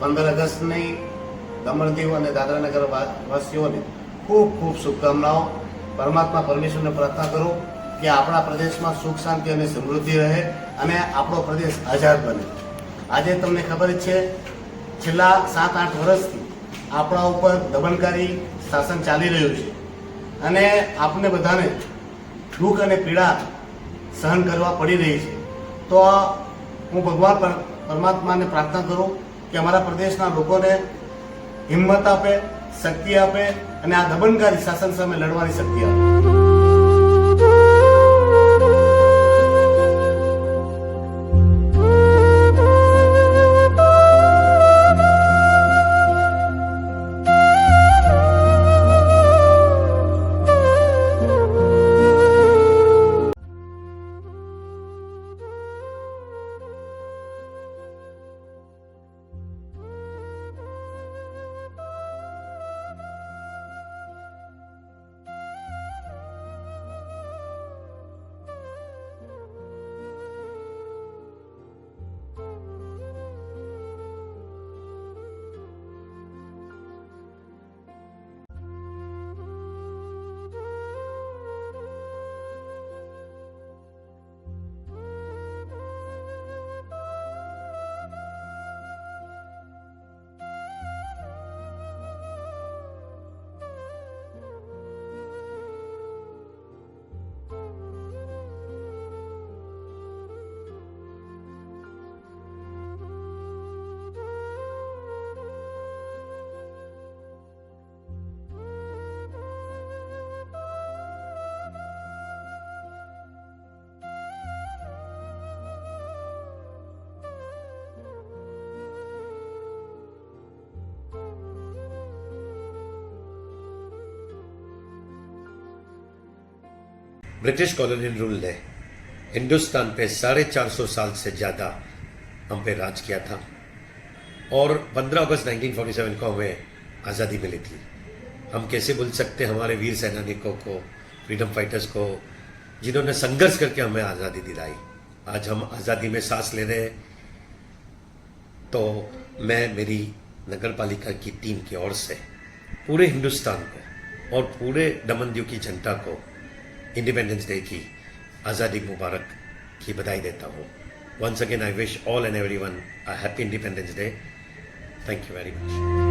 15 ઓગસ્ટની દમણ દીવ અને દાદરાનગર વાસીઓને ખૂબ ખૂબ શુભકામનાઓ. પરમાત્મા પરમેશ્વરને પ્રાર્થના કરું કે આપણા પ્રદેશમાં સુખ શાંતિ અને સમૃદ્ધિ રહે અને આપણો પ્રદેશ આઝાદ બને. આજે તમને ખબર જ છે, છેલ્લા 7-8 વર્ષથી આપણા ઉપર દમનકારી શાસન ચાલી રહ્યું છે અને આપને બધાને દુઃખ અને પીડા સહન કરવા પડી રહી છે. તો હું ભગવાન પરમાત્માને પ્રાર્થના કરું કે અમારા પ્રદેશના લોકોને હિંમત આપે, શક્તિ આપે અને આ દમનકારી શાસન સામે લડવાની શક્તિ આપે. ब्रिटिश कॉलोनियल रूल ने हिंदुस्तान पे 450 साल से ज़्यादा हम पे राज किया था और 15 अगस्त 1947 को हमें आज़ादी मिली थी. हम कैसे भूल सकते हमारे वीर सैनिकों को, फ्रीडम फाइटर्स को, जिन्होंने संघर्ष करके हमें आज़ादी दिलाई. आज हम आज़ादी में सांस ले रहे हैं. तो मैं मेरी नगर पालिका की टीम की ओर से पूरे हिंदुस्तान को और पूरे दमन दीव की जनता को इंडिपेंडेंस डे की आज़ादी मुबारक की बधाई देता हूँ. Once again I wish all and everyone a happy Independence Day. Thank you very much.